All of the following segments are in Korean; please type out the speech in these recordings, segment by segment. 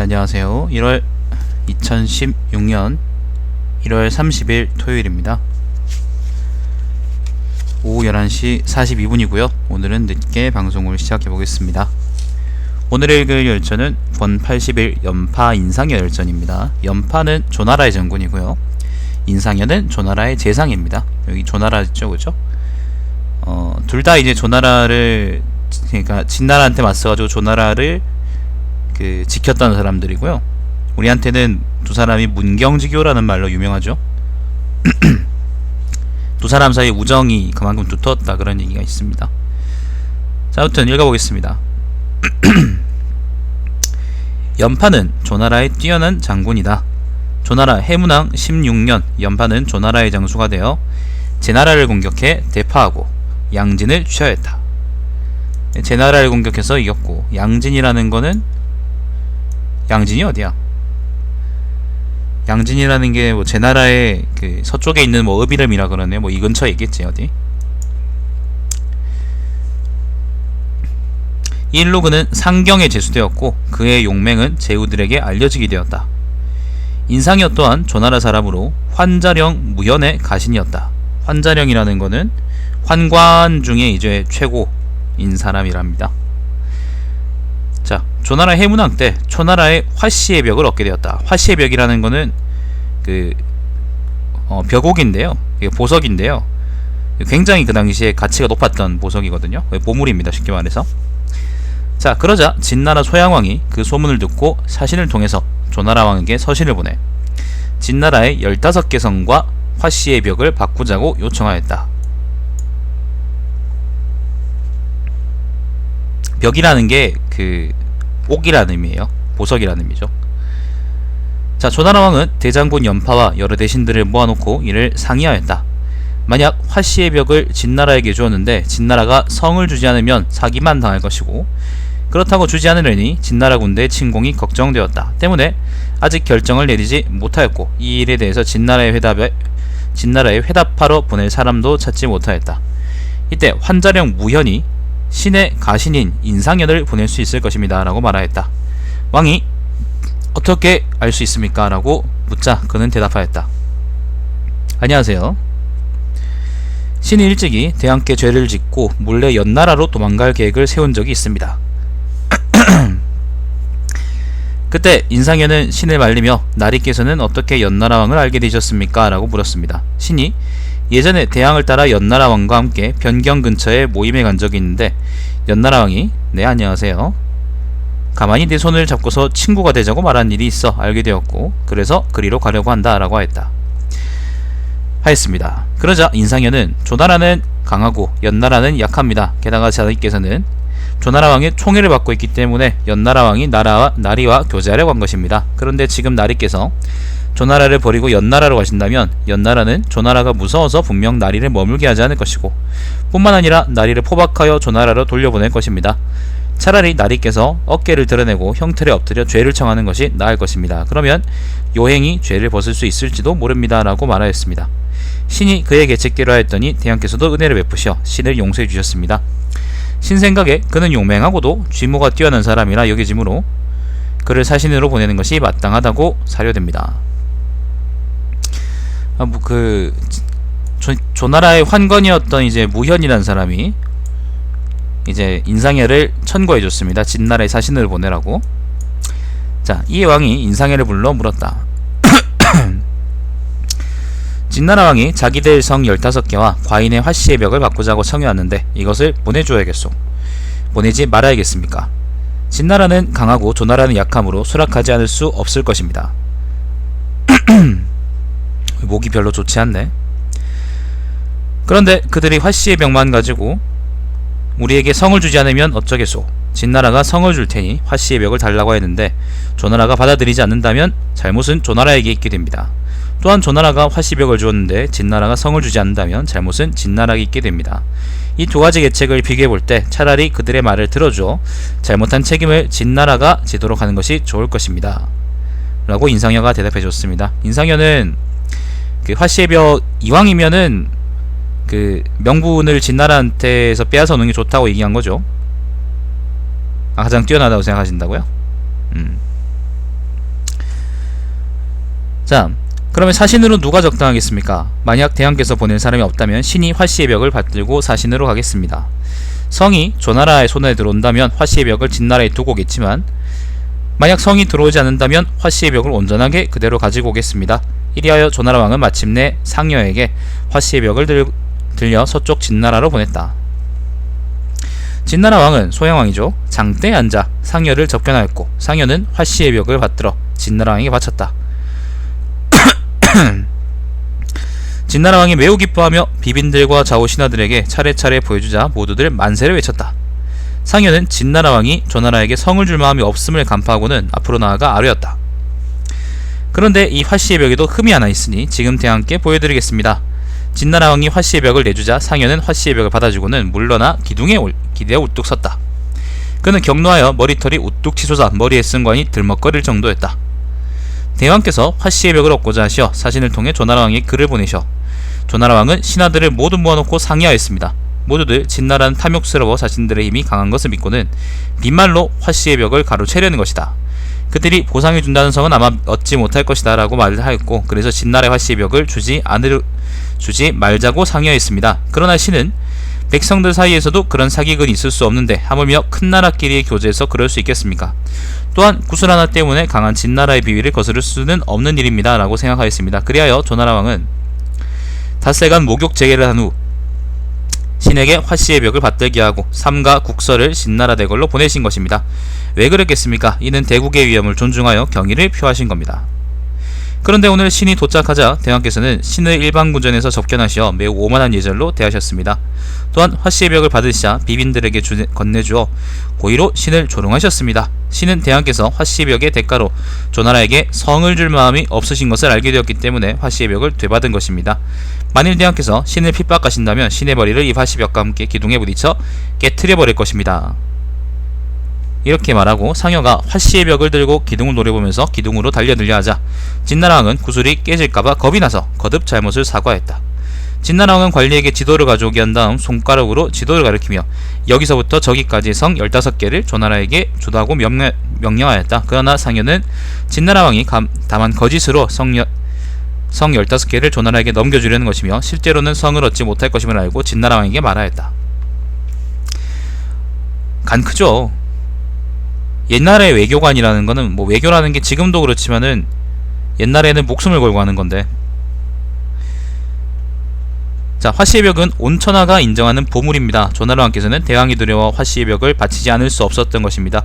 안녕하세요. 2016년 1월 30일 토요일입니다. 오후 11시 42분이고요. 오늘은 늦게 방송을 시작해 보겠습니다. 오늘 읽을 열전은 권 81 연파 인상여 열전입니다. 연파는 조나라의 전군이고요. 인상여는 조나라의 재상입니다. 여기 조나라죠, 그죠? 둘 다 이제 조나라를, 그러니까 진나라한테 맞서가지고 조나라를 지켰던 사람들이고요. 우리한테는 두 사람이 문경지교라는 말로 유명하죠. 두 사람 사이 우정이 그만큼 두터웠다, 그런 얘기가 있습니다. 자, 아무튼 읽어보겠습니다. 연파는 조나라의 뛰어난 장군이다. 조나라 해문왕 16년 연파는 조나라의 장수가 되어 제나라를 공격해 대파하고 양진을 취하였다. 제나라를 공격해서 이겼고, 양진이라는 거는, 양진이 어디야? 양진이라는 게 뭐 제나라의 서쪽에 있는 뭐 읍이름이라 그러네. 뭐 이 근처에 있겠지, 어디? 이 일로 그는 상경에 제수되었고, 그의 용맹은 제후들에게 알려지게 되었다. 인상여 또한 조나라 사람으로 환자령 무연의 가신이었다. 환자령이라는 거는 환관 중에 이제 최고인 사람이랍니다. 자, 조나라 해문왕 때 초나라의 화씨의 벽을 얻게 되었다. 화씨의 벽이라는 거는 벽옥인데요, 보석인데요, 굉장히 그 당시에 가치가 높았던 보석이거든요. 보물입니다, 쉽게 말해서. 자, 그러자 진나라 소양왕이 그 소문을 듣고 사신을 통해서 조나라 왕에게 서신을 보내 진나라의 15개 성과 화씨의 벽을 바꾸자고 요청하였다. 벽이라는 게 옥이라는 의미예요. 보석이라는 의미죠. 자, 조나라 왕은 대장군 연파와 여러 대신들을 모아놓고 이를 상의하였다. 만약 화씨의 벽을 진나라에게 주었는데 진나라가 성을 주지 않으면 사기만 당할 것이고, 그렇다고 주지 않으려니 진나라 군대의 침공이 걱정되었다. 때문에 아직 결정을 내리지 못하였고, 이 일에 대해서 진나라의 회답하러 보낼 사람도 찾지 못하였다. 이때 환자령 무현이 신의 가신인 인상연을 보낼 수 있을 것입니다 라고 말하였다. 왕이 어떻게 알 수 있습니까? 라고 묻자 그는 대답하였다. 안녕하세요. 신이 일찍이 대왕께 죄를 짓고 몰래 연나라로 도망갈 계획을 세운 적이 있습니다. 그때 인상연은 신을 말리며 나리께서는 어떻게 연나라 왕을 알게 되셨습니까? 라고 물었습니다. 신이 예전에 대왕을 따라 연나라 왕과 함께 변경 근처에 모임에 간 적이 있는데, 연나라 왕이 네, 안녕하세요, 가만히 내 손을 잡고서 친구가 되자고 말한 일이 있어 알게 되었고, 그래서 그리로 가려고 한다 라고 하였습니다. 그러자 인상연은 조나라는 강하고 연나라는 약합니다. 게다가 자기께서는 조나라 왕의 총애를 받고 있기 때문에 연나라 왕이 나리와 교제하려고 한 것입니다. 그런데 지금 나리께서 조나라를 버리고 연나라로 가신다면 연나라는 조나라가 무서워서 분명 나리를 머물게 하지 않을 것이고, 뿐만 아니라 나리를 포박하여 조나라로 돌려보낼 것입니다. 차라리 나리께서 어깨를 드러내고 형틀에 엎드려 죄를 청하는 것이 나을 것입니다. 그러면 요행이 죄를 벗을 수 있을지도 모릅니다 라고 말하였습니다. 신이 그의 계책대로 하였더니 대왕께서도 은혜를 베푸셔 신을 용서해 주셨습니다. 신 생각에 그는 용맹하고도 쥐모가 뛰어난 사람이라 여겨지므로 그를 사신으로 보내는 것이 마땅하다고 사료됩니다. 조나라의 환관이었던 이제 무현이라는 사람이 이제 인상여를 천거해줬습니다. 진나라의 사신을 보내라고. 자, 이에 왕이 인상여를 불러 물었다. 진나라 왕이 자기들 성 15개와 과인의 화씨의 벽을 바꾸자고 청해왔는데 이것을 보내줘야겠소. 보내지 말아야겠습니까? 진나라는 강하고 조나라는 약함으로 수락하지 않을 수 없을 것입니다. 목이 별로 좋지 않네. 그런데 그들이 화씨의 벽만 가지고 우리에게 성을 주지 않으면 어쩌겠소. 진나라가 성을 줄 테니 화씨의 벽을 달라고 했는데 조나라가 받아들이지 않는다면 잘못은 조나라에게 있게 됩니다. 또한 조나라가 화씨벽을 주었는데 진나라가 성을 주지 않는다면 잘못은 진나라에게 있게 됩니다. 이 두 가지 계책을 비교해 볼 때 차라리 그들의 말을 들어줘 잘못한 책임을 진나라가 지도록 하는 것이 좋을 것입니다 라고 인상여가 대답해 줬습니다. 인상여는 화씨의 벽 이왕이면은 명분을 진나라한테서 빼앗아 오는 게 좋다고 얘기한 거죠. 가장 뛰어나다고 생각하신다고요? 자, 그러면 사신으로 누가 적당하겠습니까? 만약 대왕께서 보낼 사람이 없다면 신이 화씨의 벽을 받들고 사신으로 가겠습니다. 성이 조나라의 손에 들어온다면 화씨의 벽을 진나라에 두고 오겠지만 만약 성이 들어오지 않는다면 화씨의 벽을 온전하게 그대로 가지고 오겠습니다. 이리하여 조나라 왕은 마침내 상여에게 화씨의 벽을 들려 서쪽 진나라로 보냈다. 진나라 왕은 소양왕이죠. 장대에 앉아 상여를 접견하였고 상여는 화씨의 벽을 받들어 진나라 왕에게 바쳤다. 진나라 왕이 매우 기뻐하며 비빈들과 좌우 신하들에게 차례차례 보여주자 모두들 만세를 외쳤다. 상여는 진나라 왕이 조나라에게 성을 줄 마음이 없음을 간파하고는 앞으로 나아가 아뢰었다. 그런데 이 화씨의 벽에도 흠이 하나 있으니 지금 대왕께 보여드리겠습니다. 진나라 왕이 화씨의 벽을 내주자 상여는 화씨의 벽을 받아주고는 물러나 기대어 우뚝 섰다. 그는 격노하여 머리털이 우뚝 치솟아 머리에 쓴 관이 들먹거릴 정도였다. 대왕께서 화씨의 벽을 얻고자 하시어 사신을 통해 조나라 왕에게 글을 보내셔 조나라 왕은 신하들을 모두 모아놓고 상의하였습니다. 모두들 진나라는 탐욕스러워 자신들의 힘이 강한 것을 믿고는 빈말로 화씨의 벽을 가로채려는 것이다. 그들이 보상해준다는 성은 아마 얻지 못할 것이다 라고 말을 하였고 그래서 진나라의 화씨의 벽을 주지 말자고 상의하였습니다. 그러나 신은 백성들 사이에서도 그런 사기근이 있을 수 없는데 하물며 큰 나라끼리의 교제에서 그럴 수 있겠습니까? 또한 구슬 하나 때문에 강한 진나라의 비위를 거스를 수는 없는 일입니다 라고 생각하였습니다. 그리하여 조나라 왕은 닷새간 목욕 재개를 한 후 신에게 화씨의 벽을 받들게 하고 삼가 국서를 진나라 대궐로 보내신 것입니다. 왜 그랬겠습니까? 이는 대국의 위엄을 존중하여 경의를 표하신 겁니다. 그런데 오늘 신이 도착하자 대왕께서는 신을 일방군전에서 접견하시어 매우 오만한 예절로 대하셨습니다. 또한 화씨의 벽을 받으시자 비빈들에게 건네주어 고의로 신을 조롱하셨습니다. 신은 대왕께서 화씨의 벽의 대가로 조나라에게 성을 줄 마음이 없으신 것을 알게 되었기 때문에 화씨의 벽을 되받은 것입니다. 만일 대왕께서 신을 핍박하신다면 신의 머리를 이 화씨 벽과 함께 기둥에 부딪혀 깨트려 버릴 것입니다. 이렇게 말하고 상여가 화씨의 벽을 들고 기둥을 노려보면서 기둥으로 달려들려 하자 진나라 왕은 구슬이 깨질까봐 겁이 나서 거듭 잘못을 사과했다. 진나라 왕은 관리에게 지도를 가져오게 한 다음 손가락으로 지도를 가리키며 여기서부터 저기까지 성 15개를 조나라에게 주도하고 명령하였다. 그러나 상여는 진나라 왕이 다만 거짓으로 성 15개를 조나라에게 넘겨주려는 것이며 실제로는 성을 얻지 못할 것임을 알고 진나라 왕에게 말하였다. 간 크죠. 옛날에 외교관이라는 거는 뭐 외교라는 게 지금도 그렇지만은 옛날에는 목숨을 걸고 하는 건데. 자, 화씨의 벽은 온 천하가 인정하는 보물입니다. 조나라 왕께서는 대왕이 두려워 화씨의 벽을 바치지 않을 수 없었던 것입니다.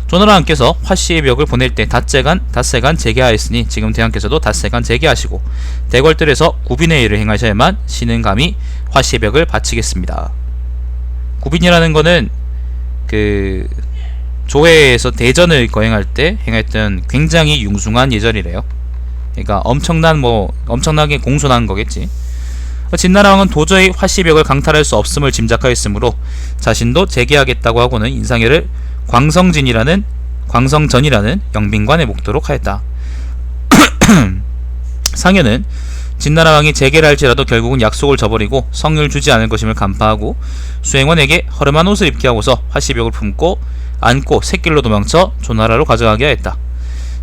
조나라 왕께서 화씨의 벽을 보낼 때 닷새간 재개하였으니 지금 대왕께서도 닷새간 재개하시고 대궐들에서 구빈의 일을 행하셔야만 신은 감히 화씨의 벽을 바치겠습니다. 구빈이라는 거는 그 조회에서 대전을 거행할 때 행했던 굉장히 융숭한 예절이래요. 그러니까 엄청나게 공손한 거겠지. 진나라 왕은 도저히 화씨벽을 강탈할 수 없음을 짐작하였으므로 자신도 재개하겠다고 하고는 인상여를 광성전이라는 영빈관에 묵도록 하였다. 상여는 진나라 왕이 재개를 할지라도 결국은 약속을 저버리고 성을 주지 않을 것임을 간파하고 수행원에게 허름한 옷을 입게 하고서 화씨벽을 품고 안고 샛길로 도망쳐 조나라로 가져가게 하였다.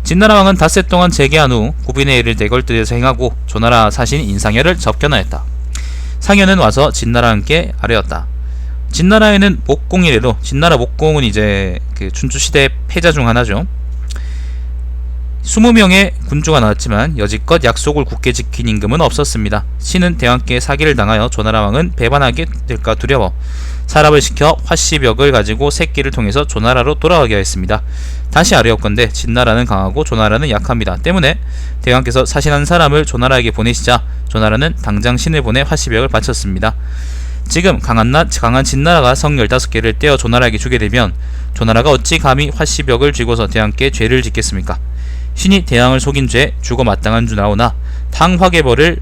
진나라 왕은 닷새 동안 재개한 후 구빈의 일을 대궐들에서 행하고 조나라 사신 인상여를 접견하였다. 상여는 와서 진나라 왕께 아뢰었다. 진나라에는 목공이래로, 진나라 목공은 이제 그 춘추시대 패자 중 하나죠. 20명의 군주가 나왔지만 여지껏 약속을 굳게 지킨 임금은 없었습니다. 신은 대왕께 사기를 당하여 조나라 왕은 배반하게 될까 두려워 사람을 시켜 화씨벽을 가지고 새끼를 통해서 조나라로 돌아가게 하였습니다. 다시 아뢰었건대 진나라는 강하고 조나라는 약합니다. 때문에 대왕께서 사신한 사람을 조나라에게 보내시자 조나라는 당장 신을 보내 화씨벽을 바쳤습니다. 지금 강한 진나라가 성 15개를 떼어 조나라에게 주게 되면 조나라가 어찌 감히 화씨벽을 쥐고서 대왕께 죄를 짓겠습니까? 신이 대왕을 속인 죄 죽어 마땅한 줄 아오나 탕화계별을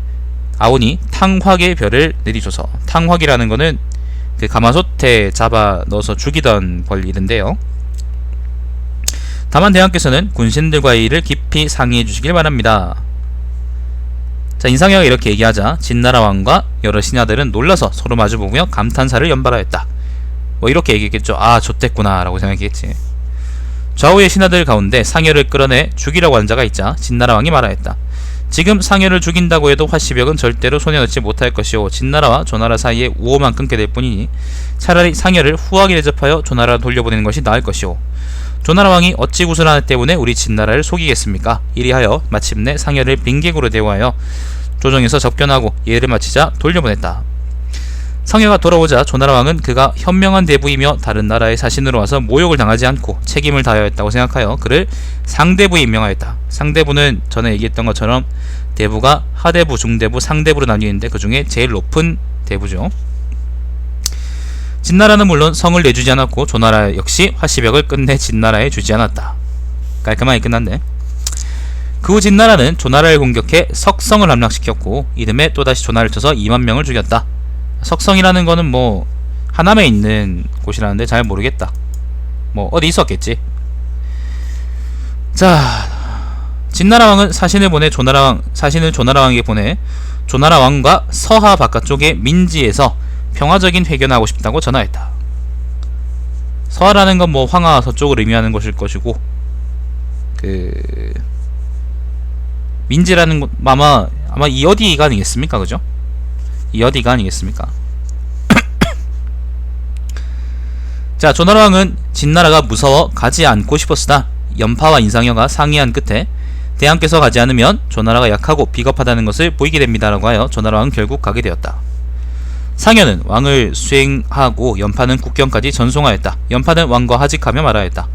내리줘서, 탕화기라는 거는 그 가마솥에 잡아 넣어서 죽이던 권리인데요. 다만 대왕께서는 군신들과의 일을 깊이 상의해 주시길 바랍니다. 자, 인상여가 이렇게 얘기하자 진나라 왕과 여러 신하들은 놀라서 서로 마주보며 감탄사를 연발하였다. 뭐 이렇게 얘기했겠죠. 아, 좆됐구나 라고 생각했겠지. 좌우의 신하들 가운데 상여를 끌어내 죽이라고 한 자가 있자 진나라 왕이 말하였다. 지금 상여를 죽인다고 해도 화시벽은 절대로 손에 넣지 못할 것이오. 진나라와 조나라 사이에 우호만 끊게 될 뿐이니 차라리 상여를 후하게 대접하여 조나라로 돌려보내는 것이 나을 것이오. 조나라 왕이 어찌 구슬 하나 때문에 우리 진나라를 속이겠습니까? 이리하여 마침내 상여를 빈객으로 대우하여 조정에서 접견하고 예를 마치자 돌려보냈다. 상여가 돌아오자 조나라 왕은 그가 현명한 대부이며 다른 나라의 사신으로 와서 모욕을 당하지 않고 책임을 다하여 했다고 생각하여 그를 상대부에 임명하였다. 상대부는 전에 얘기했던 것처럼 대부가 하대부, 중대부, 상대부로 나뉘는데 그 중에 제일 높은 대부죠. 진나라는 물론 성을 내주지 않았고 조나라 역시 화시벽을 끝내 진나라에 주지 않았다. 깔끔하게 끝났네. 그 후 진나라는 조나라를 공격해 석성을 함락시켰고 이듬해 또다시 조나라를 쳐서 2만 명을 죽였다. 석성이라는 거는 뭐 하남에 있는 곳이라는데 잘 모르겠다. 뭐 어디 있었겠지. 자, 진나라 왕은 사신을 조나라 왕에게 보내 조나라 왕과 서하 바깥쪽의 민지에서 평화적인 회견을 하고 싶다고 전하였다. 서하라는 건 뭐 황하 서쪽을 의미하는 것일 것이고 그 민지라는 곳 아마 이 어디가 아니겠습니까? 그죠? 이 어디가 아니겠습니까? 자, 조나라 왕은 진나라가 무서워 가지 않고 싶었으나 연파와 인상여가 상의한 끝에 대왕께서 가지 않으면 조나라가 약하고 비겁하다는 것을 보이게 됩니다 라고 하여 조나라 왕은 결국 가게 되었다. 상여는 왕을 수행하고 연파는 국경까지 전송하였다. 연파는 왕과 하직하며 말하였다.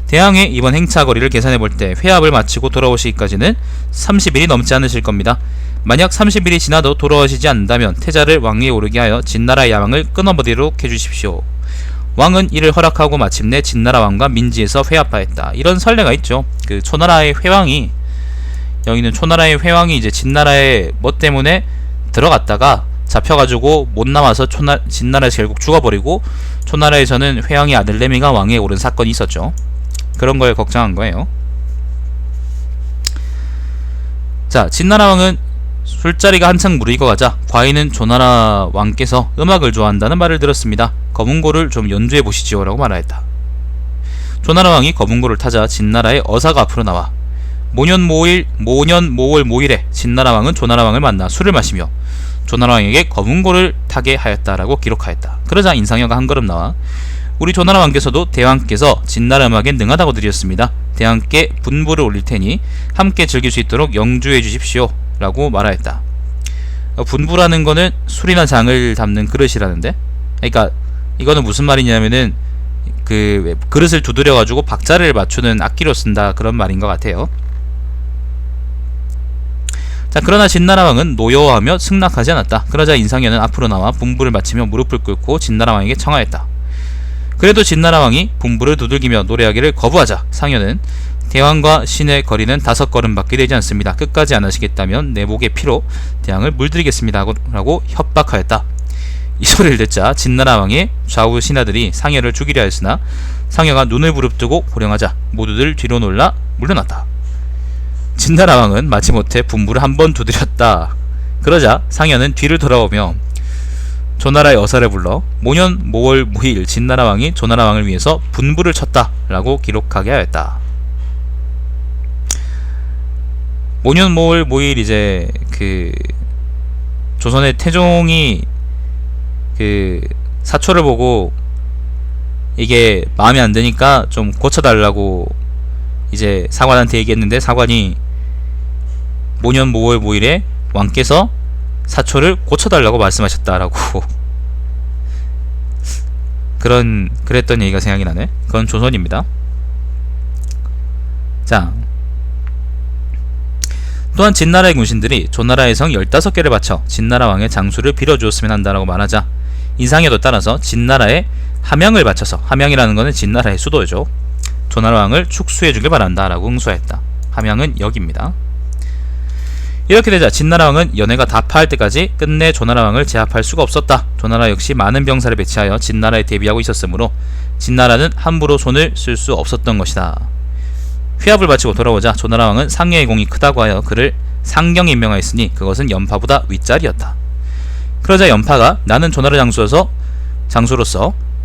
대왕의 이번 행차 거리를 계산해볼 때 회합을 마치고 돌아오시기까지는 30일이 넘지 않으실 겁니다. 만약 30일이 지나도 돌아오시지 않는다면 태자를 왕위에 오르게 하여 진나라의 야망을 끊어버리도록 해주십시오. 왕은 이를 허락하고 마침내 진나라 왕과 민지에서 회합하였다. 이런 설례가 있죠. 그 초나라의 회왕이 여기는 초나라의 회왕이 이제 진나라의 뭐 때문에 들어갔다가 잡혀가지고 못 나와서 진나라에서 결국 죽어버리고 초나라에서는 회왕의 아들 레미가 왕위에 오른 사건이 있었죠. 그런 걸 걱정한 거예요. 자, 진나라 왕은 술자리가 한창 무르익어 가자 과인은 조나라 왕께서 음악을 좋아한다는 말을 들었습니다. 거문고를 좀 연주해 보시지요 라고 말하였다. 조나라 왕이 거문고를 타자 진나라의 어사가 앞으로 나와 모년 모월 모일에 진나라 왕은 조나라 왕을 만나 술을 마시며 조나라 왕에게 거문고를 타게 하였다라고 기록하였다. 그러자 인상여가 한 걸음 나와 우리 조나라 왕께서도 대왕께서 진나라 음악에 능하다고 드렸습니다. 대왕께 분부를 올릴 테니 함께 즐길 수 있도록 영주해 주십시오 라고 말하였다. 분부라는 거는 술이나 장을 담는 그릇이라는데, 그러니까 이거는 무슨 말이냐면은 그 그릇을 두드려 가지고 박자를 맞추는 악기로 쓴다 그런 말인 것 같아요. 자, 그러나 진나라 왕은 노여워하며 승낙하지 않았다. 그러자 인상여는 앞으로 나와 분부를 마치며 무릎을 꿇고 진나라 왕에게 청하였다. 그래도 진나라 왕이 분부를 두들기며 노래하기를 거부하자 상여는 대왕과 신의 거리는 5걸음밖에 되지 않습니다. 끝까지 안 하시겠다면 내 목의 피로 대왕을 물들이겠습니다 라고 협박하였다. 이 소리를 듣자 진나라 왕의 좌우 신하들이 상여를 죽이려 하였으나 상여가 눈을 부릅뜨고 호령하자 모두들 뒤로 놀라 물러났다. 진나라 왕은 마지못해 분부를 한 번 두드렸다. 그러자 상여는 뒤를 돌아오며 조나라의 어사를 불러 모년 모월 모일 진나라 왕이 조나라 왕을 위해서 분부를 쳤다 라고 기록하게 하였다. 모년 모월 모일 이제 그 조선의 태종이 그 사초를 보고 이게 마음에 안 드니까 좀 고쳐달라고 이제 사관한테 얘기했는데 사관이 모년 모월 모일에 왕께서 사초를 고쳐달라고 말씀하셨다라고 그랬던 얘기가 생각이 나네. 그건 조선입니다. 자, 또한 진나라의 군신들이 조나라의 성 15개를 바쳐 진나라 왕의 장수를 빌어주었으면 한다라고 말하자 인상여도 따라서 진나라의 함양을 바쳐서, 함양이라는 것은 진나라의 수도죠, 조나라 왕을 축수해주길 바란다라고 응수하였다. 함양은 여기입니다. 이렇게 되자 진나라 왕은 연회가 다 파할 때까지 끝내 조나라 왕을 제압할 수가 없었다. 조나라 역시 많은 병사를 배치하여 진나라에 대비하고 있었으므로 진나라는 함부로 손을 쓸 수 없었던 것이다. 회합을 마치고 돌아오자 조나라 왕은 상여의 공이 크다고 하여 그를 상경에 임명하였으니 그것은 연파보다 윗자리였다. 그러자 연파가 나는 조나라 장수로서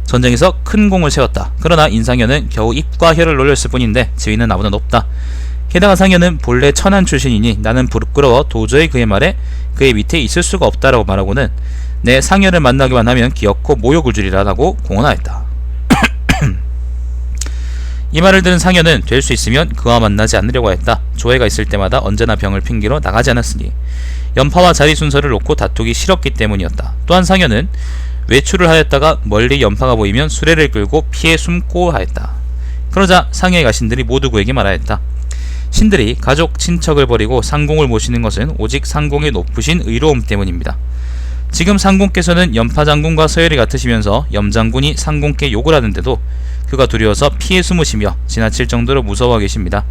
전쟁에서 큰 공을 세웠다. 그러나 인상여는 겨우 입과 혀를 놀렸을 뿐인데 지위는 나보다 높다. 게다가 상현은 본래 천한 출신이니 나는 부끄러워 도저히 그의 말에 그의 밑에 있을 수가 없다라고 말하고는 내 상현을 만나기만 하면 기어코 모욕을 주리라고 공언하였다. 이 말을 들은 상현은 될 수 있으면 그와 만나지 않으려고 했다. 조회가 있을 때마다 언제나 병을 핑계로 나가지 않았으니 연파와 자리 순서를 놓고 다투기 싫었기 때문이었다. 또한 상현은 외출을 하였다가 멀리 연파가 보이면 수레를 끌고 피해 숨고 하였다. 그러자 상해의 가신들이 모두 그에게 말하였다. 신들이 가족 친척을 버리고 상공을 모시는 것은 오직 상공의 높으신 의로움 때문입니다. 지금 상공께서는 연파 장군과 서열이 같으시면서 염 장군이 상공께 욕을 하는데도 그가 두려워서 피해 숨으시며 지나칠 정도로 무서워 계십니다.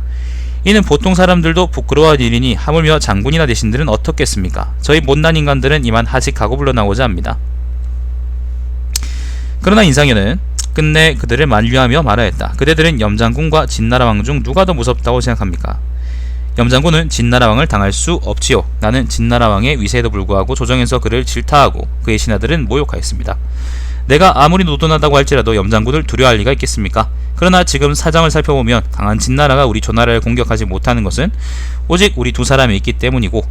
이는 보통 사람들도 부끄러워할 일이니 하물며 장군이나 대신들은 어떻겠습니까? 저희 못난 인간들은 이만 하직하고 물러나고자 합니다. 그러나 인상현은 끝내 그들을 만류하며 말하였다. 그대들은 염장군과 진나라 왕 중 누가 더 무섭다고 생각합니까? 염장군은 진나라 왕을 당할 수 없지요. 나는 진나라 왕의 위세에도 불구하고 조정에서 그를 질타하고 그의 신하들은 모욕하였습니다. 내가 아무리 노돈하다고 할지라도 염장군을 두려워할 리가 있겠습니까? 그러나 지금 사정을 살펴보면 강한 진나라가 우리 조나라를 공격하지 못하는 것은 오직 우리 두 사람이 있기 때문이고,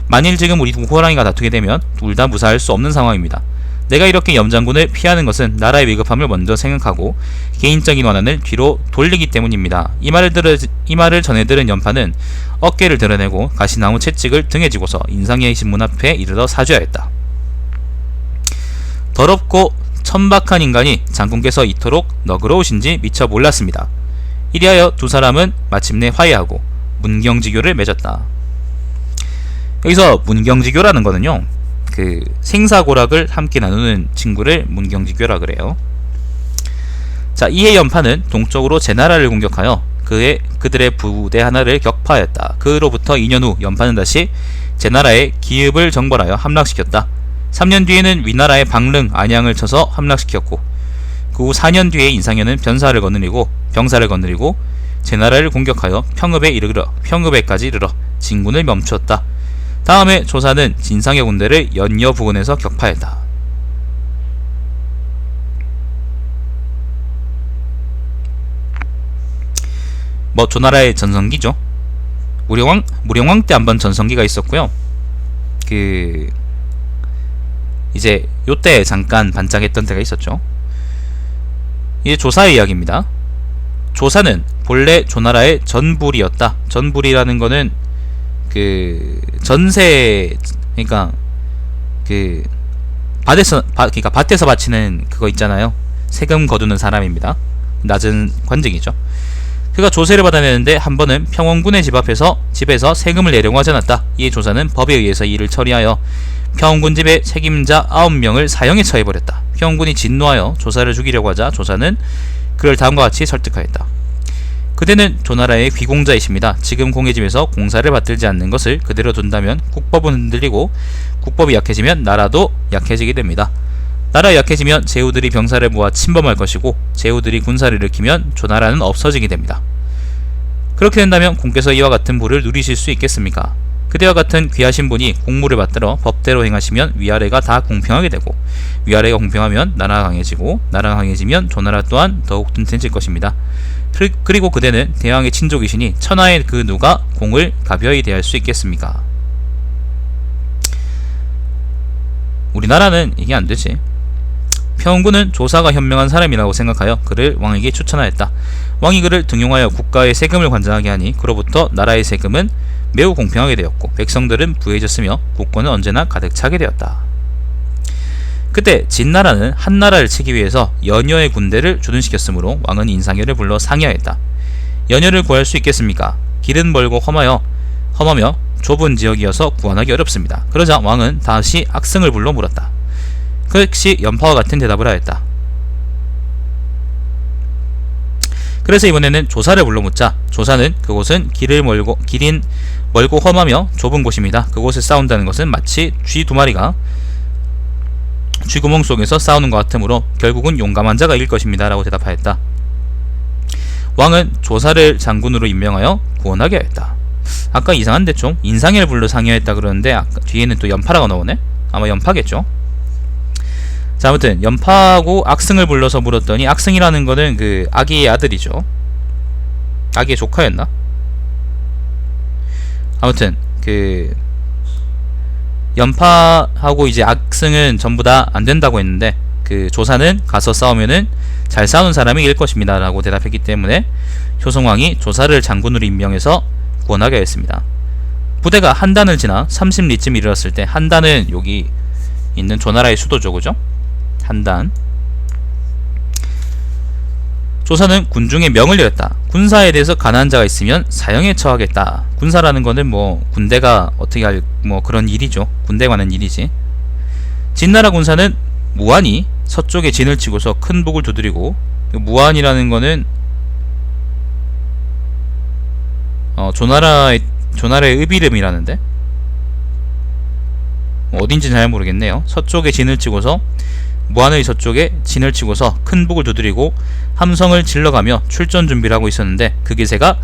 만일 지금 우리 두 호랑이가 다투게 되면 둘 다 무사할 수 없는 상황입니다. 내가 이렇게 염장군을 피하는 것은 나라의 위급함을 먼저 생각하고 개인적인 원한을 뒤로 돌리기 때문입니다. 이 말을 전해 들은 연파는 어깨를 드러내고 가시나무 채찍을 등에 쥐고서 인상의 신문 앞에 이르러 사죄하였다. 더럽고 천박한 인간이 장군께서 이토록 너그러우신지 미처 몰랐습니다. 이리하여 두 사람은 마침내 화해하고 문경지교를 맺었다. 여기서 문경지교라는 거는요, 그 생사고락을 함께 나누는 친구를 문경지교라 그래요. 자, 이에 연파는 동쪽으로 제나라를 공격하여 그들의 부대 하나를 격파하였다. 그로부터 2년 후 연파는 다시 제나라의 기읍을 정벌하여 함락시켰다. 3년 뒤에는 위나라의 방릉, 안양을 쳐서 함락시켰고, 그 후 4년 뒤에 인상현은 병사를 거느리고 제나라를 공격하여 평읍에까지 이르러 진군을 멈추었다. 다음에 조사는 진상의 군대를 연여 부근에서 격파했다. 조나라의 전성기죠. 무령왕 때 한번 전성기가 있었고요. 이제 요때 잠깐 반짝했던 때가 있었죠. 이제 조사의 이야기입니다. 조사는 본래 조나라의 전불이었다. 전불이라는 거는 전세, 그러니까 밭에서 바치는 그거 있잖아요. 세금 거두는 사람입니다. 낮은 관직이죠. 그가 조세를 받아내는데 한 번은 평원군의 집에서 세금을 내려고 하지 않았다. 이에 조사는 법에 의해서 이를 처리하여 평원군 집의 책임자 9명을 사형에 처해버렸다. 평원군이 진노하여 조사를 죽이려고 하자 조사는 그를 다음과 같이 설득하였다. 그대는 조나라의 귀공자이십니다. 지금 공의 집에서 공사를 받들지 않는 것을 그대로 둔다면 국법은 흔들리고, 국법이 약해지면 나라도 약해지게 됩니다. 나라가 약해지면 제후들이 병사를 모아 침범할 것이고, 제후들이 군사를 일으키면 조나라는 없어지게 됩니다. 그렇게 된다면 공께서 이와 같은 부를 누리실 수 있겠습니까? 그대와 같은 귀하신 분이 공무를 받들어 법대로 행하시면 위아래가 다 공평하게 되고, 위아래가 공평하면 나라가 강해지고, 나라가 강해지면 조나라 또한 더욱 튼튼해질 것입니다. 그리고 그대는 대왕의 친족이시니 천하의 그 누가 공을 가벼이 대할 수 있겠습니까? 우리나라는 이게 안되지. 평원군은 조사가 현명한 사람이라고 생각하여 그를 왕에게 추천하였다. 왕이 그를 등용하여 국가의 세금을 관장하게 하니 그로부터 나라의 세금은 매우 공평하게 되었고, 백성들은 부해졌으며 국권은 언제나 가득 차게 되었다. 그때 진나라는 한나라를 치기 위해서 연여의 군대를 주둔시켰으므로 왕은 인상현을 불러 상의하였다. 연여를 구할 수 있겠습니까? 길은 멀고 험하며 좁은 지역이어서 구원하기 어렵습니다. 그러자 왕은 다시 악승을 불러 물었다. 그 역시 연파와 같은 대답을 하였다. 그래서 이번에는 조사를 불러 묻자 조사는 그곳은 길인 멀고 험하며 좁은 곳입니다. 그곳에 싸운다는 것은 마치 쥐 두 마리가 쥐구멍 속에서 싸우는 것 같으므로 결국은 용감한 자가 이길 것입니다. 라고 대답하였다. 왕은 조사를 장군으로 임명하여 구원하게 하였다. 아까 이상한데 좀 인상현을 불러 상의하였다 그러는데 아까 뒤에는 또 연파라고 나오네? 아마 연파겠죠. 자, 아무튼 연파하고 악승을 불러서 물었더니, 악승이라는 거는 그 아기의 아들이죠. 아기의 조카였나? 아무튼 그 연파하고 이제 악승은 전부 다 안된다고 했는데, 그 조사는 가서 싸우면은 잘 싸우는 사람이 이길 것입니다 라고 대답했기 때문에 효성왕이 조사를 장군으로 임명해서 구원하게 했습니다. 부대가 한단을 지나 30리쯤 이르렀을 때, 한단은 여기 있는 조나라의 수도죠, 그죠? 한단. 조사는 군중에 명을 내렸다. 군사에 대해서 가난한 자가 있으면 사형에 처하겠다. 군사라는 거는 뭐 군대가 어떻게 할 뭐 그런 일이죠. 군대에 관한 일이지. 진나라 군사는 무한히 서쪽에 진을 치고서 큰 북을 두드리고, 무한이라는 거는 조나라의 읍이름이라는데 어딘지는 잘 모르겠네요. 서쪽에 진을 치고서, 무한의 서쪽에 진을 치고서 큰 북을 두드리고 함성을 질러가며 출전 준비를 하고 있었는데, 그 기세가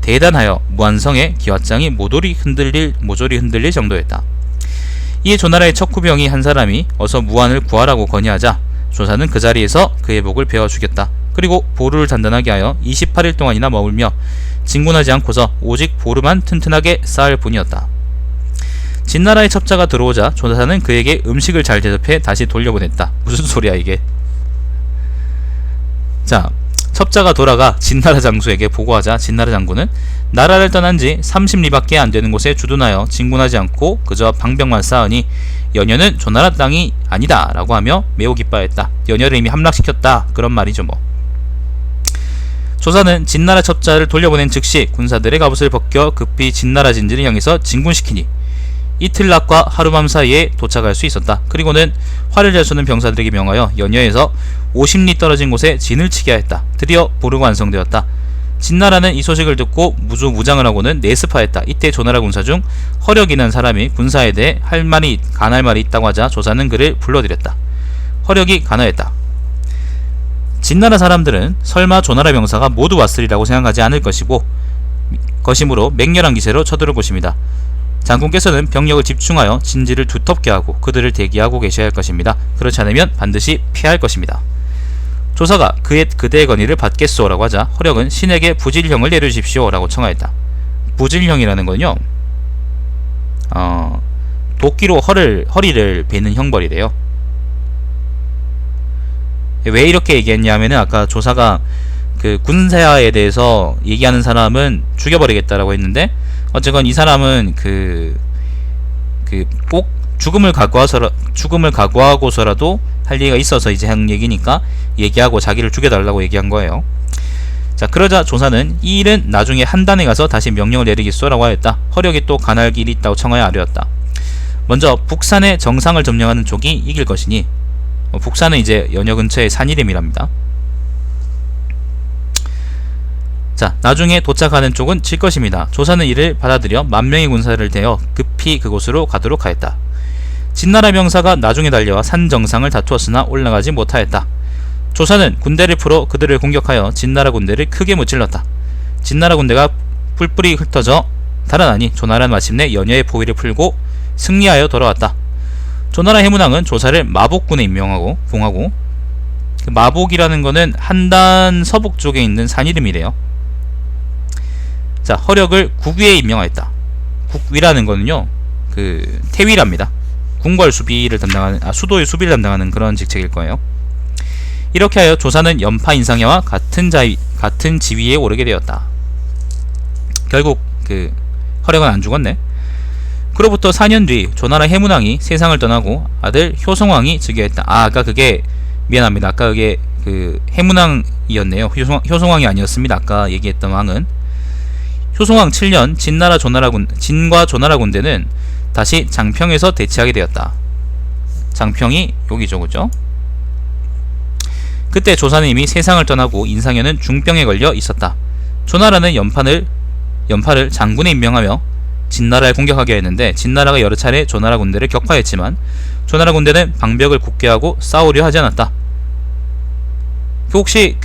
대단하여 무한성의 기왓장이 모조리 흔들릴 정도였다. 이에 조나라의 척후병이 한 사람이 어서 무한을 구하라고 건의하자 조사는 그 자리에서 그의 목을 베어 죽였다. 그리고 보루를 단단하게 하여 28일 동안이나 머물며 진군하지 않고서 오직 보루만 튼튼하게 쌓을 뿐이었다. 진나라의 첩자가 들어오자 조사는 그에게 음식을 잘 대접해 다시 돌려보냈다. 무슨 소리야 이게. 자, 첩자가 돌아가 진나라 장수에게 보고하자 진나라 장군은 나라를 떠난 지 30리밖에 안되는 곳에 주둔하여 진군하지 않고 그저 방벽만 쌓으니 연여는 조나라 땅이 아니다 라고 하며 매우 기뻐했다. 연여를 이미 함락시켰다, 그런 말이죠 뭐. 조사는 진나라 첩자를 돌려보낸 즉시 군사들의 갑옷을 벗겨 급히 진나라 진지를 향해서 진군시키니 이틀 낮과 하루밤 사이에 도착할 수 있었다. 그리고는 활을 잘 쏘는 병사들에게 명하여 연여에서 50리 떨어진 곳에 진을 치게 하였다. 드디어 보루가 완성되었다. 진나라는 이 소식을 듣고 무장을 하고는 내습하였다. 이때 조나라 군사 중 허력이라는 사람이 군사에 대해 간할 말이 있다고 하자 조사는 그를 불러들였다. 허력이 간하였다. 진나라 사람들은 설마 조나라 병사가 모두 왔으리라고 생각하지 않을 것이므로 맹렬한 기세로 쳐들어올 것입니다. 장군께서는 병력을 집중하여 진지를 두텁게 하고 그들을 대기하고 계셔야 할 것입니다. 그렇지 않으면 반드시 피할 것입니다. 조사가 그대의 건의를 받겠소 라고 하자 허력은 신에게 부질형을 내려주십시오 라고 청하였다. 부질형이라는 건요, 도끼로 허리를 베는 형벌이래요. 왜 이렇게 얘기했냐면은 아까 조사가 그 군사에 대해서 얘기하는 사람은 죽여버리겠다라고 했는데, 어쨌건 이 사람은 꼭 죽음을 각오하고서라도 할 얘기가 있어서 이제 한 얘기니까 얘기하고 자기를 죽여달라고 얘기한 거예요. 자, 그러자 조사는 이 일은 나중에 한단에 가서 다시 명령을 내리겠소라고 하였다. 허력이 또 간할 길이 있다고 청하여 아뢰었다. 먼저 북산의 정상을 점령하는 쪽이 이길 것이니, 북산은 이제 연여 근처의 산 이름이랍니다. 자, 나중에 도착하는 쪽은 질 것입니다. 조사는 이를 받아들여 만명의 군사를 대어 급히 그곳으로 가도록 하였다. 진나라 병사가 나중에 달려와 산 정상을 다투었으나 올라가지 못하였다. 조사는 군대를 풀어 그들을 공격하여 진나라 군대를 크게 무찔렀다. 진나라 군대가 뿔뿔이 흩어져 달아나니 조나라는 마침내 연여의 포위를 풀고 승리하여 돌아왔다. 조나라 해문왕은 조사를 마복군에 임명하고 봉하고, 그 마복이라는 거는 한단 서북 쪽에 있는 산 이름이래요. 자, 허력을 국위에 임명하였다. 국위라는 거는요, 그 태위랍니다. 궁궐 수비를 담당하는, 수도의 수비를 담당하는 그런 직책일 거예요. 이렇게 하여 조사는 연파 인상야와 같은 지위에 오르게 되었다. 결국 그 허력은 안 죽었네. 그로부터 4년 뒤 조나라 해문왕이 세상을 떠나고 아들 효성왕이 즉위했다. 아까 그게 미안합니다. 아까 그게 그 해문왕이었네요. 효성왕이 아니었습니다. 아까 얘기했던 왕은. 효성왕 7년 진과 조나라 군대는 다시 장평에서 대치하게 되었다. 장평이 여기죠, 그죠? 그때 조사는 이미 세상을 떠나고 인상현은 중병에 걸려 있었다. 조나라는 연파를 장군에 임명하며 진나라를 공격하게 했는데, 진나라가 여러 차례 조나라 군대를 격파했지만 조나라 군대는 방벽을 굳게 하고 싸우려 하지 않았다. 혹시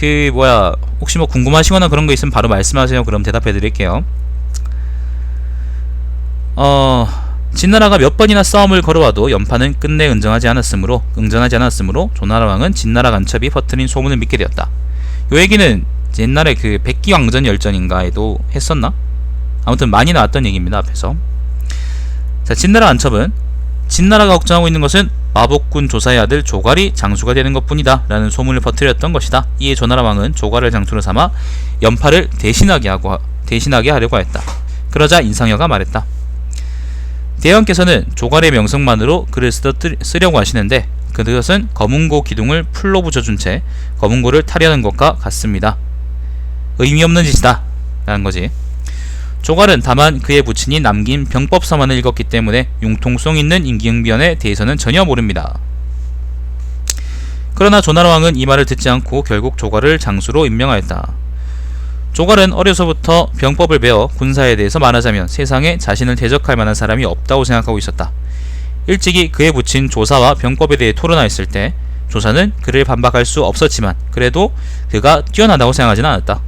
혹시 뭐 궁금하시거나 그런 거 있으면 바로 말씀하세요. 그럼 대답해 드릴게요. 진나라가 몇 번이나 싸움을 걸어와도 연파는 끝내 응전하지 않았으므로 조나라 왕은 진나라 간첩이 퍼뜨린 소문을 믿게 되었다. 요 얘기는 옛날에 그 백기왕전 열전인가에도 했었나? 아무튼 많이 나왔던 얘기입니다. 앞에서. 자, 진나라 안첩은 진나라가 걱정하고 있는 것은 마복군 조사의 아들 조갈이 장수가 되는 것뿐이다 라는 소문을 퍼뜨렸던 것이다. 이에 조나라 왕은 조갈을 장수로 삼아 연파를 대신하게 하려고 했다. 그러자 인상여가 말했다. 대왕께서는 조갈의 명성만으로 글을 쓰려고 하시는데 그것은 검은고 기둥을 풀로 붙여준 채 검은고를 타려는 것과 같습니다. 의미 없는 짓이다 라는 거지. 조갈은 다만 그의 부친이 남긴 병법서만을 읽었기 때문에 융통성 있는 임기응변에 대해서는 전혀 모릅니다. 그러나 조나라 왕은 이 말을 듣지 않고 결국 조갈을 장수로 임명하였다. 조갈은 어려서부터 병법을 배워 군사에 대해서 말하자면 세상에 자신을 대적할 만한 사람이 없다고 생각하고 있었다. 일찍이 그의 부친 조사와 병법에 대해 토론하였을 때 조사는 그를 반박할 수 없었지만 그래도 그가 뛰어나다고 생각하지는 않았다.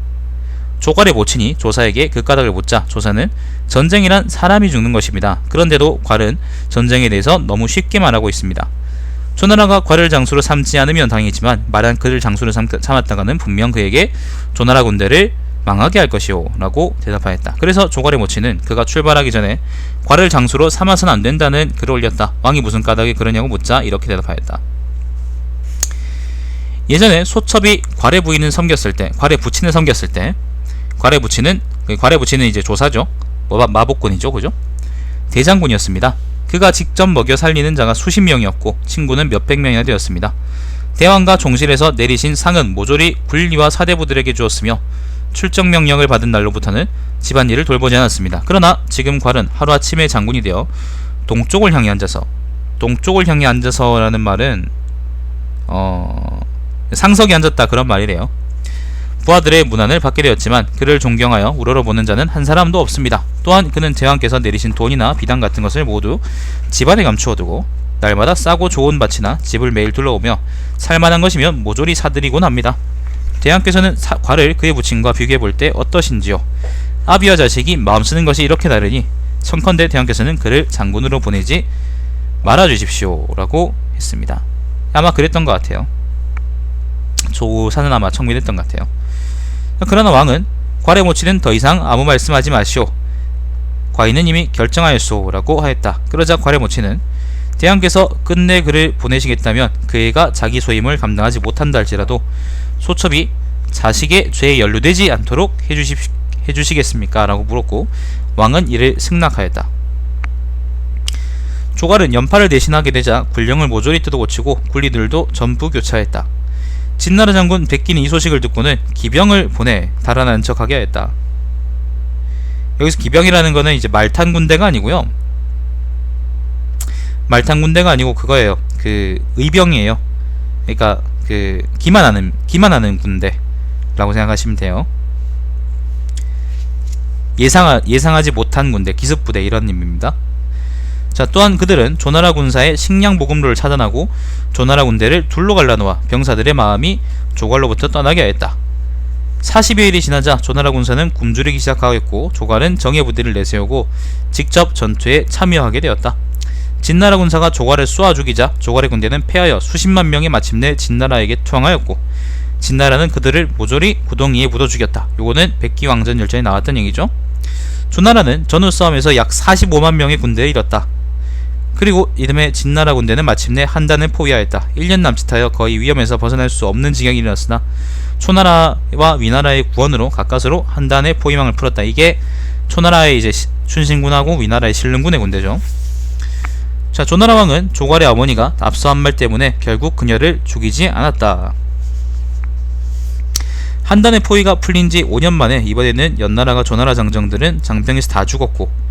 조갈의 모친이 조사에게 그 까닭을 묻자 조사는 전쟁이란 사람이 죽는 것입니다. 그런데도 괄은 전쟁에 대해서 너무 쉽게 말하고 있습니다. 조나라가 괄을 장수로 삼지 않으면 당이지만 말한 그를 장수로 삼았다가는 분명 그에게 조나라 군대를 망하게 할 것이오 라고 대답하였다. 그래서 조갈의 모친은 그가 출발하기 전에 괄을 장수로 삼아서는 안 된다는 글을 올렸다. 왕이 무슨 까닭에 그러냐고 묻자 이렇게 대답하였다. 예전에 소첩이 괄의 부친을 섬겼을 때 괄의 부친은 이제 조사죠. 마복군이죠. 그죠? 대장군이었습니다. 그가 직접 먹여 살리는 자가 수십 명이었고 친구는 몇백 명이나 되었습니다. 대왕과 종실에서 내리신 상은 모조리 군리와 사대부들에게 주었으며 출정 명령을 받은 날로부터는 집안일을 돌보지 않았습니다. 그러나 지금 괄은 하루아침에 장군이 되어 동쪽을 향해 앉아서라는 말은 상석에 앉았다 그런 말이래요. 부하들의 문안을 받게 되었지만 그를 존경하여 우러러보는 자는 한 사람도 없습니다. 또한 그는 제왕께서 내리신 돈이나 비단 같은 것을 모두 집안에 감추어두고 날마다 싸고 좋은 밭이나 집을 매일 둘러오며 살만한 것이면 모조리 사들이곤 합니다. 대왕께서는 괄을 그의 부친과 비교해볼 때 어떠신지요? 아비와 자식이 마음 쓰는 것이 이렇게 다르니 청컨대 대왕께서는 그를 장군으로 보내지 말아주십시오 라고 했습니다. 아마 그랬던 것 같아요. 조사는 아마 청민했던 것 같아요. 그러나 왕은 괄의 모친은 더 이상 아무 말씀하지 마시오. 과인은 이미 결정하였소 라고 하였다. 그러자 괄의 모친은 대왕께서 끝내 그를 보내시겠다면 그 애가 자기 소임을 감당하지 못한다 할지라도 소첩이 자식의 죄에 연루되지 않도록 해주시겠습니까? 라고 물었고 왕은 이를 승낙하였다. 조갈은 연파를 대신하게 되자 군령을 모조리 뜯어고치고 군리들도 전부 교차했다. 진나라 장군 백기는 이 소식을 듣고는 기병을 보내 달아난 척하게 하였다. 여기서 기병이라는 거는 이제 말탄 군대가 아니고요. 말탄 군대가 아니고 그거예요. 그 의병이에요. 그러니까 그 기만하는 군대라고 생각하시면 돼요. 예상하지 못한 군대, 기습부대 이런 의미입니다. 자, 또한 그들은 조나라 군사의 식량 보급로를 차단하고 조나라 군대를 둘러 갈라놓아 병사들의 마음이 조갈로부터 떠나게 하였다. 40여일이 지나자 조나라 군사는 굶주리기 시작하였고 조갈은 정예 부대를 내세우고 직접 전투에 참여하게 되었다. 진나라 군사가 조갈을 쏘아 죽이자 조갈의 군대는 패하여 수십만 명이 마침내 진나라에게 투항하였고 진나라는 그들을 모조리 구덩이에 묻어 죽였다. 요거는 백기왕전 열전에 나왔던 얘기죠. 조나라는 전후 싸움에서 약 45만 명의 군대를 잃었다. 그리고 이듬해 진나라 군대는 마침내 한단을 포위하였다. 1년 남짓하여 거의 위험에서 벗어날 수 없는 지경이 일어났으나 초나라와 위나라의 구원으로 가까스로 한단의 포위망을 풀었다. 이게 초나라의 이제 춘신군하고 위나라의 신릉군의 군대죠. 자, 조나라 왕은 조갈의 어머니가 앞서 한 말 때문에 결국 그녀를 죽이지 않았다. 한단의 포위가 풀린 지 5년 만에 이번에는 연나라가 조나라 장정들은 장평에서 다 죽었고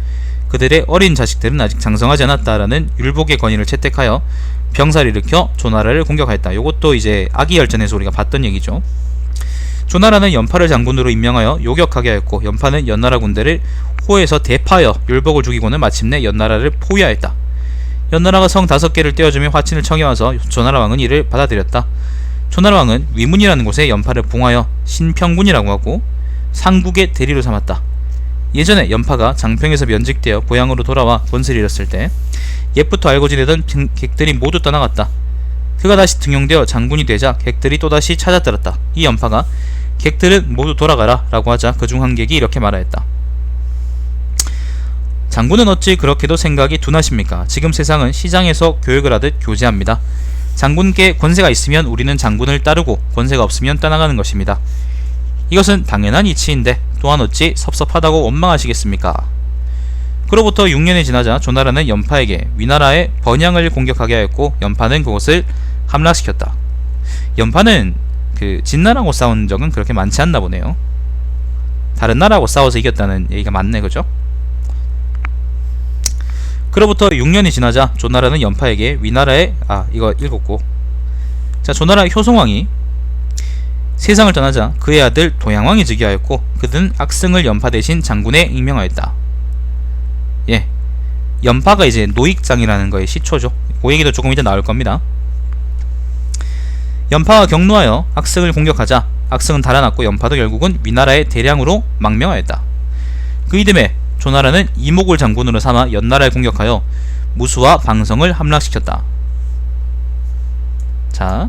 그들의 어린 자식들은 아직 장성하지 않았다라는 율복의 권위를 채택하여 병사를 일으켜 조나라를 공격하였다. 요것도 이제 아기열전에서 우리가 봤던 얘기죠. 조나라는 연파를 장군으로 임명하여 요격하게 하였고 연파는 연나라 군대를 호에서 대파하여 율복을 죽이고는 마침내 연나라를 포위하였다. 연나라가 성 5개를 떼어주며 화친을 청해와서 조나라 왕은 이를 받아들였다. 조나라 왕은 위문이라는 곳에 연파를 봉하여 신평군이라고 하고 상국의 대리로 삼았다. 예전에 연파가 장평에서 면직되어 고향으로 돌아와 권세를 잃었을 때 옛부터 알고 지내던 객들이 모두 떠나갔다. 그가 다시 등용되어 장군이 되자 객들이 또다시 찾아들었다. 이 연파가 객들은 모두 돌아가라 라고 하자 그중 한 객이 이렇게 말하였다. 장군은 어찌 그렇게도 생각이 둔하십니까? 지금 세상은 시장에서 교육을 하듯 교제합니다. 장군께 권세가 있으면 우리는 장군을 따르고 권세가 없으면 떠나가는 것입니다. 이것은 당연한 이치인데 또한 어찌 섭섭하다고 원망하시겠습니까? 그로부터 6년이 지나자 조나라는 연파에게 위나라의 번양을 공격하게 하였고 연파는 그곳을 함락시켰다. 연파는 그 진나라하고 싸운 적은 그렇게 많지 않나 보네요. 다른 나라하고 싸워서 이겼다는 얘기가 많네, 그죠? 그로부터 6년이 지나자 조나라는 연파에게 위나라의 이거 읽었고, 자, 조나라 효송왕이 세상을 떠나자 그의 아들 도양왕이 즉위하였고 그는 악승을 연파 대신 장군에 임명하였다. 예, 연파가 이제 노익장이라는 거의 시초죠. 그 얘기도 조금 이따 나올 겁니다. 연파가 격노하여 악승을 공격하자 악승은 달아났고 연파도 결국은 위나라의 대량으로 망명하였다. 그 이듬해 조나라는 이목을 장군으로 삼아 연나라를 공격하여 무수와 방성을 함락시켰다. 자,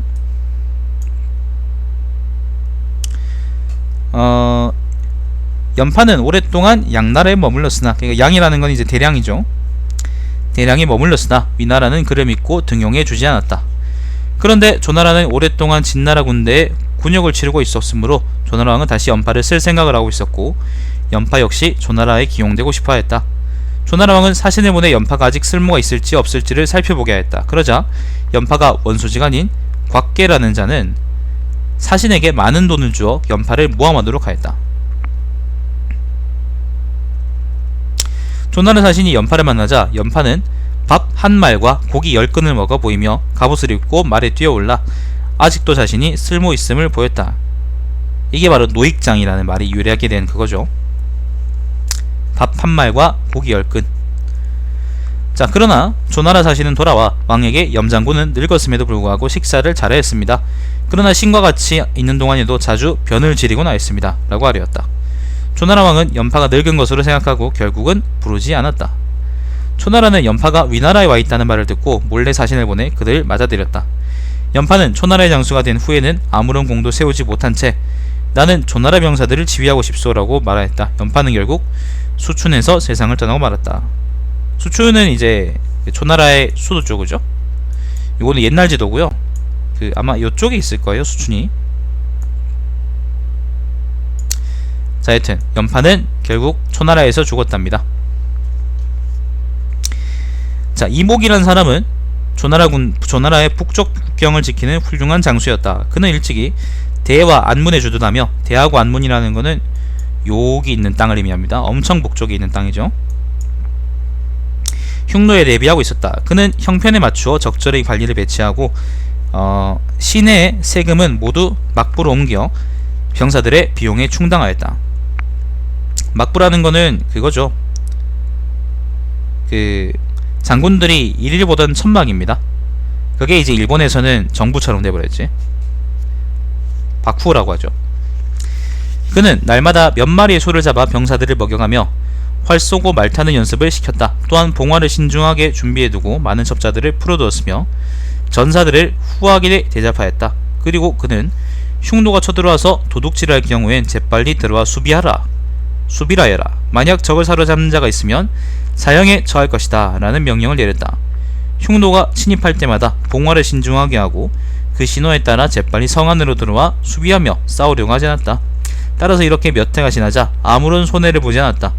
연파는 오랫동안 양나라에 머물렀으나, 그러니까 양이라는 건 이제 대량이죠. 대량이 머물렀으나 위나라는 그를 믿고 등용해 주지 않았다. 그런데 조나라는 오랫동안 진나라 군대에 군역을 치르고 있었으므로 조나라 왕은 다시 연파를 쓸 생각을 하고 있었고 연파 역시 조나라에 기용되고 싶어 했다. 조나라 왕은 사신을 보내 연파가 아직 쓸모가 있을지 없을지를 살펴보게 하였다. 그러자 연파가 원소지간인 곽계라는 자는 사신에게 많은 돈을 주어 연파를 모함하도록 하였다. 조나라 사신이 연파를 만나자 연파는 밥 한 말과 고기 10근을 먹어 보이며 갑옷을 입고 말에 뛰어올라 아직도 자신이 쓸모 있음을 보였다. 이게 바로 노익장이라는 말이 유래하게 된 그거죠. 밥 한 말과 고기 10근. 자, 그러나 조나라 사신은 돌아와 왕에게 염장군은 늙었음에도 불구하고 식사를 잘하였습니다. 그러나 신과 같이 있는 동안에도 자주 변을 지리곤 하였습니다. 라고 하려었다. 조나라 왕은 연파가 늙은 것으로 생각하고 결국은 부르지 않았다. 초나라는 연파가 위나라에 와 있다는 말을 듣고 몰래 사신을 보내 그들을 맞아들였다. 연파는 초나라의 장수가 된 후에는 아무런 공도 세우지 못한 채 나는 조나라 병사들을 지휘하고 싶소라고 말하였다. 연파는 결국 수춘에서 세상을 떠나고 말았다. 수춘은 이제 초나라의 수도 쪽이죠. 이거는 옛날 지도고요. 아마 이쪽에 있을 거예요, 수춘이. 자, 하여튼 연파는 결국 초나라에서 죽었답니다. 자, 이목이라는 사람은 조나라의 북쪽 국경을 지키는 훌륭한 장수였다. 그는 일찍이 대와 안문에 주둔하며, 대하고 안문이라는 거는 여기 있는 땅을 의미합니다. 엄청 북쪽에 있는 땅이죠. 흉노에 대비하고 있었다. 그는 형편에 맞추어 적절히 관리를 배치하고 시내의 세금은 모두 막부로 옮겨 병사들의 비용에 충당하였다. 막부라는 거는 그거죠. 장군들이 일일 보던 천막입니다. 그게 이제 일본에서는 정부처럼 돼버렸지. 박후라고 하죠. 그는 날마다 몇 마리의 소를 잡아 병사들을 먹여가며 활 쏘고 말 타는 연습을 시켰다. 또한 봉화를 신중하게 준비해두고 많은 첩자들을 풀어두었으며 전사들을 후하게 대접하였다. 그리고 그는 흉노가 쳐들어와서 도둑질을 할 경우엔 재빨리 들어와 수비라 해라. 만약 적을 사로잡는 자가 있으면 사형에 처할 것이다 라는 명령을 내렸다. 흉노가 침입할 때마다 봉화를 신중하게 하고 그 신호에 따라 재빨리 성 안으로 들어와 수비하며 싸우려고 하지 않았다. 따라서 이렇게 몇 해가 지나자 아무런 손해를 보지 않았다.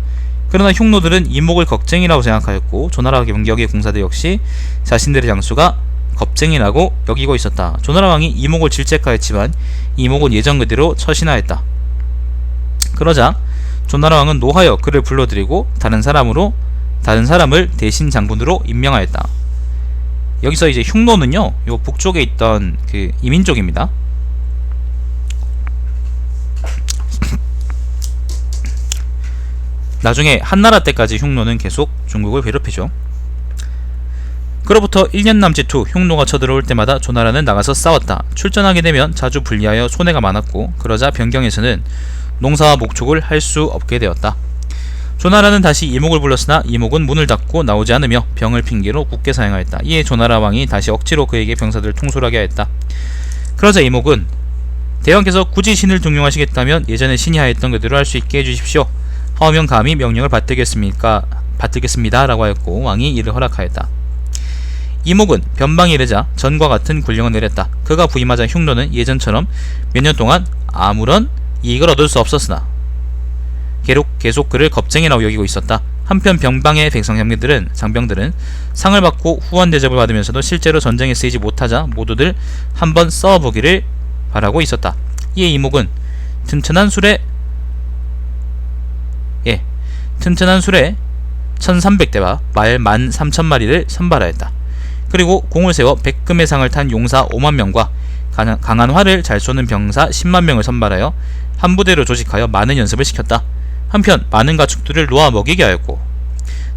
그러나 흉노들은 이목을 겁쟁이라고 생각하였고 조나라 경격의 공사들 역시 자신들의 장수가 겁쟁이라고 여기고 있었다. 조나라 왕이 이목을 질책하였지만 이목은 예전 그대로 처신하였다. 그러자 조나라 왕은 노하여 그를 불러들이고 다른 사람을 대신 장군으로 임명하였다. 여기서 이제 흉노는요, 요 북쪽에 있던 그 이민족입니다. 나중에 한나라 때까지 흉노는 계속 중국을 괴롭히죠. 그로부터 1년 남짓 후 흉노가 쳐들어올 때마다 조나라는 나가서 싸웠다. 출전하게 되면 자주 불리하여 손해가 많았고 그러자 변경에서는 농사와 목축을 할 수 없게 되었다. 조나라는 다시 이목을 불렀으나 이목은 문을 닫고 나오지 않으며 병을 핑계로 굳게 사양하였다. 이에 조나라 왕이 다시 억지로 그에게 병사들을 통솔하게 하였다. 그러자 이목은 대왕께서 굳이 신을 등용하시겠다면 예전에 신이 하였던 그대로 할 수 있게 해주십시오. 하오면 감히 명령을 받들겠습니까? 받들겠습니다 라고 하였고 왕이 이를 허락하였다. 이목은 변방이 이르자 전과 같은 군령을 내렸다. 그가 부임하자 흉노는 예전처럼 몇 년 동안 아무런 이익을 얻을 수 없었으나 계속 그를 겁쟁이라고 여기고 있었다. 한편 변방의 장병들은 상을 받고 후원 대접을 받으면서도 실제로 전쟁에 쓰이지 못하자 모두들 한번 싸워보기를 바라고 있었다. 이에 이목은 튼튼한 술에 1300대와 말 13,000마리를 선발하였다. 그리고 공을 세워 백금의 상을 탄 용사 5만 명과 강한 활을 잘 쏘는 병사 10만 명을 선발하여 한 부대로 조직하여 많은 연습을 시켰다. 한편 많은 가축들을 놓아 먹이게 하였고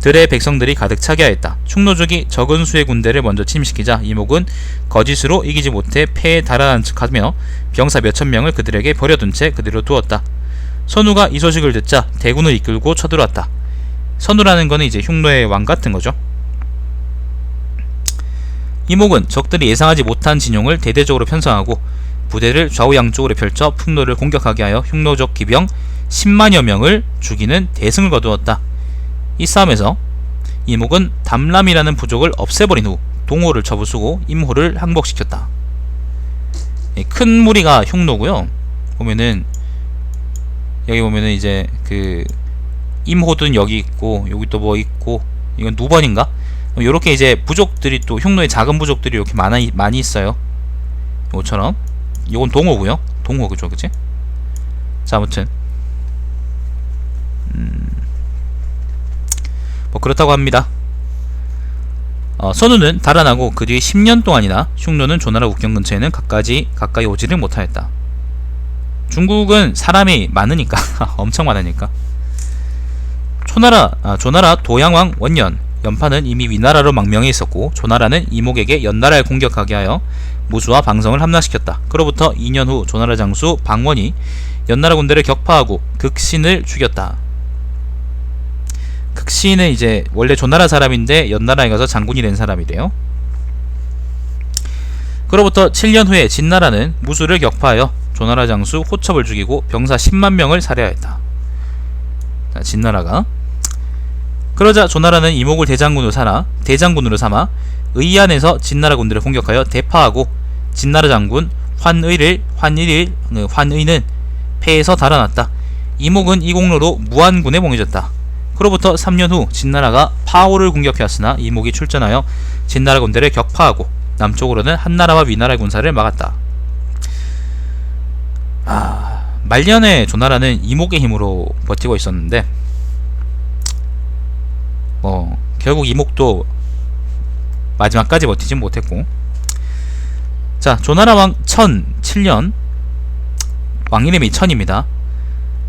들의 백성들이 가득 차게 하였다. 충노족이 적은 수의 군대를 먼저 침식시키자 이목은 거짓으로 이기지 못해 패에 달아난 척하며 병사 몇천 명을 그들에게 버려둔 채 그대로 두었다. 선우가 이 소식을 듣자 대군을 이끌고 쳐들어왔다. 선우라는 거는 이제 흉노의 왕 같은 거죠. 이목은 적들이 예상하지 못한 진용을 대대적으로 편성하고 부대를 좌우 양쪽으로 펼쳐 풍노를 공격하게 하여 흉노족 기병 10만여 명을 죽이는 대승을 거두었다. 이 싸움에서 이목은 담람이라는 부족을 없애버린 후 동호를 쳐부수고 임호를 항복시켰다. 큰 무리가 흉노고요. 여기 보면은 이제 그 임호든 여기 있고 여기 또 뭐 있고 이건 누번인가? 요렇게 이제 부족들이 또 흉노의 작은 부족들이 이렇게 많이 있어요. 요처럼 요건 동호고요. 동호 그죠, 그치? 자, 아무튼 뭐 그렇다고 합니다. 선우는 달아나고 그 뒤에 10년 동안이나 흉노는 조나라 국경 근처에는 가까이 오지를 못하였다. 중국은 사람이 많으니까 엄청 많으니까. 조나라 도양왕 원년 연파는 이미 위나라로 망명해 있었고 조나라는 이목에게 연나라를 공격하게 하여 무수와 방성을 함락시켰다. 그로부터 2년 후 조나라 장수 방원이 연나라 군대를 격파하고 극신을 죽였다. 극신은 이제 원래 조나라 사람인데 연나라에 가서 장군이 된 사람이래요. 그로부터 7년 후에 진나라는 무수를 격파하여 조나라 장수 호첩을 죽이고 병사 10만 명을 살해하였다. 자, 진나라가. 그러자 조나라는 이목을 대장군으로 삼아 의안에서 진나라 군대를 공격하여 대파하고 진나라 장군 환의는 패에서 달아났다. 이목은 이 공로로 무안군에 봉해졌다. 그로부터 3년 후 진나라가 파오를 공격하였으나 이목이 출전하여 진나라 군대를 격파하고 남쪽으로는 한나라와 위나라의 군사를 막았다. 말년에 조나라는 이목의 힘으로 버티고 있었는데 결국 이목도 마지막까지 버티진 못했고. 자, 조나라 왕 1007년 왕 이름이 천입니다.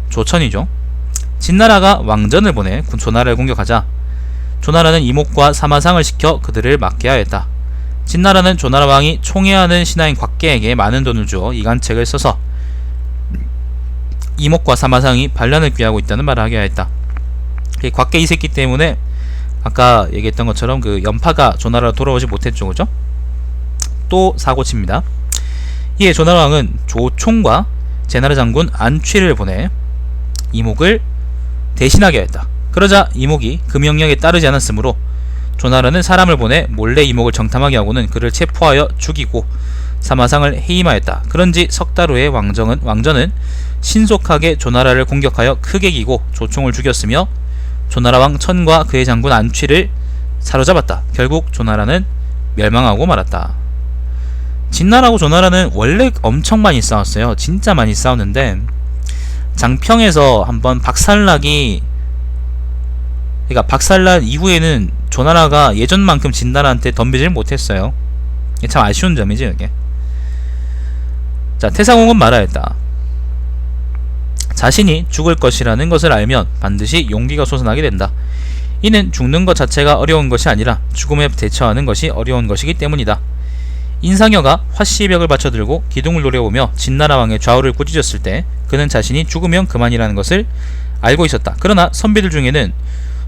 조천이죠. 진나라가 왕전을 보내 조나라를 공격하자 조나라는 이목과 사마상을 시켜 그들을 막게 하였다. 진나라는 조나라 왕이 총애하는 신하인 곽계에게 많은 돈을 주어 이간책을 써서 이목과 사마상이 반란을 귀하고 있다는 말을 하게 하였다. 곽계 이 새끼 때문에 아까 얘기했던 것처럼 그 연파가 조나라로 돌아오지 못했죠, 그죠? 또 사고칩니다. 이에 조나라 왕은 조총과 제나라 장군 안취를 보내 이목을 대신하게 하였다. 그러자 이목이 그 명령에 따르지 않았으므로 조나라는 사람을 보내 몰래 이목을 정탐하게 하고는 그를 체포하여 죽이고 사마상을 해임하였다. 그런지 석 달 후에 왕전은 신속하게 조나라를 공격하여 크게 이기고 조총을 죽였으며 조나라 왕 천과 그의 장군 안취를 사로잡았다. 결국 조나라는 멸망하고 말았다. 진나라하고 조나라는 원래 엄청 많이 싸웠어요. 진짜 많이 싸웠는데 장평에서 한번 박살난 이후에는 조나라가 예전만큼 진나라한테 덤비질 못했어요. 이게 참 아쉬운 점이지, 이게. 자, 태상홍은 말하였다. 자신이 죽을 것이라는 것을 알면 반드시 용기가 솟아나게 된다. 이는 죽는 것 자체가 어려운 것이 아니라 죽음에 대처하는 것이 어려운 것이기 때문이다. 인상여가 화씨벽을 받쳐들고 기둥을 노려보며 진나라 왕의 좌우를 꾸짖었을 때 그는 자신이 죽으면 그만이라는 것을 알고 있었다. 그러나 선비들 중에는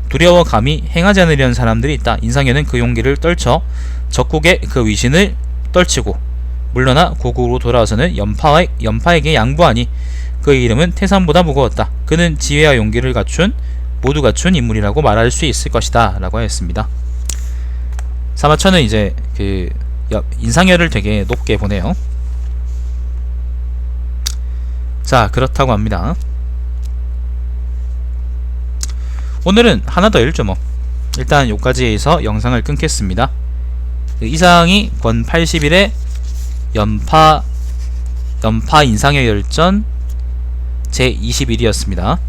두려워 감히 행하지 않으려는 사람들이 있다. 인상여는 그 용기를 떨쳐 적국의 그 위신을 떨치고 물러나 고국으로 돌아와서는 연파에게 양보하니 그의 이름은 태산보다 무거웠다. 그는 지혜와 용기를 갖춘 모두 갖춘 인물이라고 말할 수 있을 것이다 라고 하였습니다. 사마천은 이제 그 인상열을 되게 높게 보네요. 자, 그렇다고 합니다. 오늘은 하나 더 읽죠 뭐. 일단 요까지에서 영상을 끊겠습니다. 이상이 권 81의 연파 인상의 열전 제 21이었습니다.